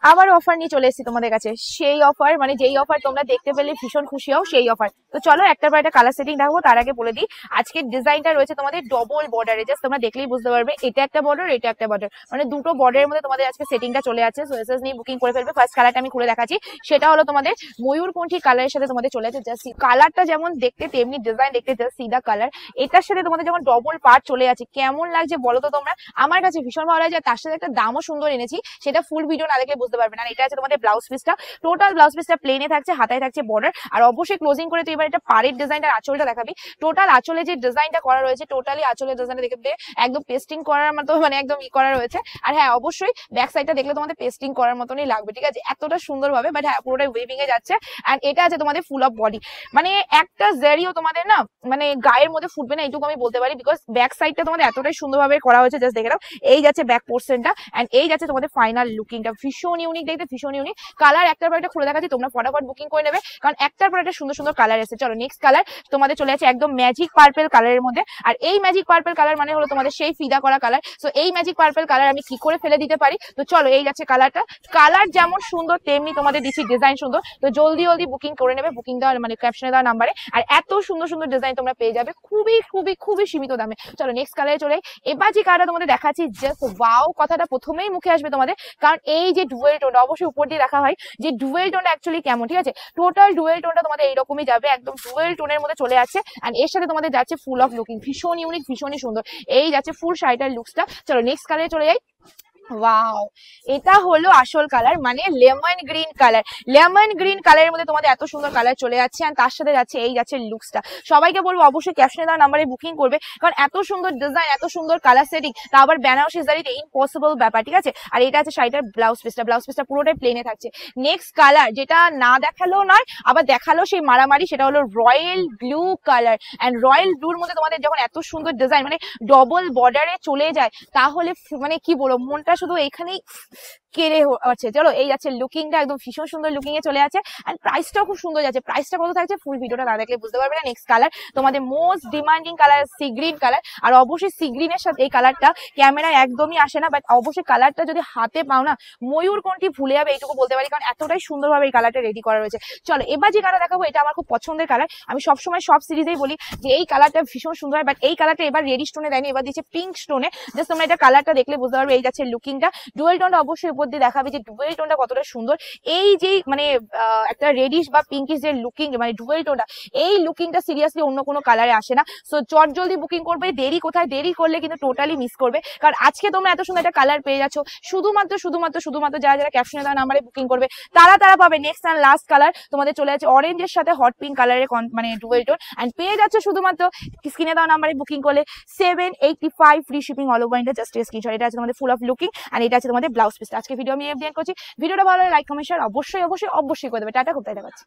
আবার অফার নিয়ে চলে এসেছি তোমাদের কাছে, সেই অফার মানে যেই অফার তোমরা দেখতে পেলে ভীষণ খুশি হও সেই অফার। তো চলো একটার পর একটা কালার সেটিং দেখাবো, তার আগে বলে দিই আজকের ডিজাইনটা রয়েছে তোমাদের ডবল বর্ডারে। জাস্ট তোমরা দেখলেই বুঝতে পারবে এটা একটা বর্ডার, এটা একটা বর্ডার, মানে দুটো বর্ডারের মধ্যে তোমাদের আজকে সেটিংটা চলে আছে। সো এসএস নিয়ে বুকিং করে ফেলবে। ফার্স্ট কালারটা আমি খুলে দেখাচ্ছি, সেটা হলো তোমাদের ময়ূরকণ্ঠী কালারের সাথে তোমাদের চলে আছে। জাস্ট কালারটা যেমন দেখতে তেমনি ডিজাইন দেখতে, জাস্ট সিধা কালার। এটার সাথে তোমাদের যখন ডবল পার্ট চলে আছে কেমন লাগছে বলো তো তোমরা? আমার কাছে ভীষণ ভালো লাগছে। তার সাথে একটা দামও সুন্দর এনেছি, সেটা ফুল ভিডিও না দেখলে বুঝতে পারবে না। এটা আছে তোমাদের ব্লাউজ পিসটা, টোটাল ব্লাউজ পিসটা প্লেনে থাকছে, হাতায় থাকছে বর্ডার। আর অবশ্যই ক্লোজিং করে তো এবার এটা পাড়ের ডিজাইনটার আঁচলটা দেখাবি। টোটাল আঁচলে যে ডিজাইনটা করা রয়েছে, টোটালি আঁচলের ডিজাইনটা দেখবে একদম পেস্টিং করার মতো, মানে একদম করা রয়েছে। আর হ্যাঁ অবশ্যই ব্যাক সাইডটা দেখলে তোমাদের পেস্টিং করার মতনই লাগবে, ঠিক আছে, এতটা সুন্দর ভাবে। বাট হ্যাঁ পুরোটাই ওয়েভিং এ যাচ্ছে। এন্ড এটা আছে তোমাদের ফুল অফ বডি, মানে একটা জারিও তোমাদের না মানে গায়ের মধ্যে ফুটবে না, এইটুকু আমি বলতে পারি, বিকজ ব্যাক সাইডটা তোমাদের এতটাই সুন্দরভাবে করা হয়েছে। জাস্ট দেখে নাও, এই যাচ্ছে ব্যাক পোর্শনটা এন্ড এই যাচ্ছে তোমাদের ফাইনাল লুকিংটা। ভীষণ ইউনিক দেখতে, ভীষণ ইউনিক। কালার একটার পর একটা খুলে দেখাচ্ছি, তোমরা ফটাফট বুকিং করে নেবে, কারণ একটার পর একটা সুন্দর সুন্দর কালার এসেছে। চলো নেক্সট কালার তোমাদের চলে আছে একদম ম্যাজিক পার্পল কালারের মধ্যে। আর এই ম্যাজিক পার্পল কালার মানে হলো তোমাদের সেই ফিদা করা কালার। সো এই ম্যাজিক পার্পল কালার আমি কি করে ফেলে দিতে পারি? তো চলো এই যাচ্ছে কালারটা। কালার যেমন সুন্দর তেমনি তোমাদের দিচ্ছি ডিজাইন সুন্দর। তো জলদি জলদি বুকিং করে নেবে, বুকিং দেওয়ার মানে ক্যাপশনে দেওয়া নাম্বারে। আর এত সুন্দর সুন্দর ডিজাইন তোমরা পেয়ে যাবে খুবই খুবই খুবই সীমিত দামে। চলো নেক্সট কালারে চলে। এবার যে কালারটা তোমাদের দেখাচ্ছি, জাস্ট ওয়াও কথাটা প্রথমেই মুখে আসবে তোমাদের, কারণ এই যে ডুয়েল টোনটা অবশ্যই উপর দিয়ে রাখা হয়, যে ডুয়েল টোনটা অ্যাকচুয়ালি কেমন, ঠিক আছে, টোটাল ডুয়েল টোনটা তোমাদের এইরকমই যাবে, একদম ডুয়েল টোনের মধ্যে চলে আসছে। এন্ড এর সাথে তোমাদের যাচ্ছে ফুল অফ লুকিং, ভীষণ ইউনিক, ভীষণই সুন্দর। এই যাচ্ছে ফুল শাড়িটার লুকসটা। চলো নেক্সট কালারে চলে যাই। ওয়াও, এটা হলো আসল কালার, মানে lemon green colour. Lemon green কালারের মধ্যে তোমাদের এত সুন্দর কালার চলে যাচ্ছে। আর তার সাথে যাচ্ছে এই যাচ্ছে লুকসটা। সবাইকে বলবো অবশ্যই ক্যাপশনে দেওয়া নাম্বারে বুকিং করবে, কারণ এত সুন্দর ডিজাইন, এত সুন্দর কালার সেটিং, তা আবার বেনারসি শাড়িতে ইম্পসিবল ব্যাপার, ঠিক আছে। আর এটা আছে শাড়িটার ব্লাউজ পিসটা, ব্লাউজ পিসটা পুরোটাই প্লেনে থাকছে। নেক্সট কালার যেটা না দেখালো নয়, আবার দেখালো সেই মারামারি, সেটা হলো royal blue colour. And royal ব্লুর মধ্যে তোমাদের যখন এত সুন্দর ডিজাইন মানে ডবল বর্ডারে চলে যায়, তাহলে মানে কি বলবো, মনটা শুধু এখানেই কেড়ে আছে। চলো এই যাচ্ছে লুকিংটা, একদম ভীষণ সুন্দর লুকিং এ চলে আছে। এন্ড প্রাইসটাও খুব সুন্দর যাচ্ছে। প্রাইসটা কত থাকছে ফুল ভিডিওটা না দেখলে বুঝতে পারবে না। নেক্সট কালার তোমাদের most demanding colour sea green colour. আর অবশ্যই সি গ্রিনের সাথে এই কালারটা ক্যামেরায় একদমই আসে না, বাট অবশ্যই কালারটা যদি হাতে পাও না, ময়ূরকণ্ঠী ভুলে যাবে, এইটুকু বলতে পারি, কারণ এতটাই সুন্দরভাবে এই কালারটা রেডি করা রয়েছে। চলো এবার যে কালার দেখাবো, এটা আমার খুব পছন্দের কালার। আমি সবসময় সব সিরিজেই বলি যে এই কালারটা ভীষণ সুন্দর হয়, বাট এই কালারটা এবার রেডি স্টোনে দেয়নি, এবার দিচ্ছে পিঙ্ক স্টোনে। জাস্ট তোমরা এটা কালারটা দেখলে বুঝতে পারবে। এই যাচ্ছে লুকিংটা, ডুয়েল টোনটা অবশ্যই উপর দিয়ে দেখাবে যে ডুয়েল টোনটা কতটা সুন্দর। এই যে মানে একটা রেডিশ বা পিঙ্কিশ যে লুকিং, মানে ডুয়েল টোনটা, এই লুকিংটা সিরিয়াসলি অন্য কোনো কালারে আসে না। সো চট জলদি বুকিং করবে, দেরি কোথায়, দেরি করলে কিন্তু টোটালি মিস করবে। কারণ আজকে তোমরা এত সুন্দর একটা কালার পেয়ে যাচ্ছ শুধুমাত্র শুধুমাত্র শুধুমাত্র যারা যারা ক্যাপশনে দেওয়া নাম্বারে বুকিং করবে তারা তারা পাবে। নেক্সট এন্ড লাস্ট কালার তোমাদের চলে আছে অরেঞ্জের সাথে হট পিঙ্ক কালারের মানে ডুয়েল টোন। এন্ড পেয়ে যাচ্ছে শুধুমাত্র স্ক্রিনে দেওয়া নাম্বারে বুকিং করলে 785 free shipping all over India. Just screenshot. এটা আছে তোমাদের ফুল অফ লুকিং এন্ড এটা আছে তোমাদের ব্লাউজ পিস। আজকে ভিডিও আমি এফডিএন করছি। ভিডিওটা ভালো লাগে লাইক কমেন্ট শেয়ার অবশ্যই অবশ্যই অবশ্যই করে দেবে। টাটা, খুব দেখা হচ্ছে।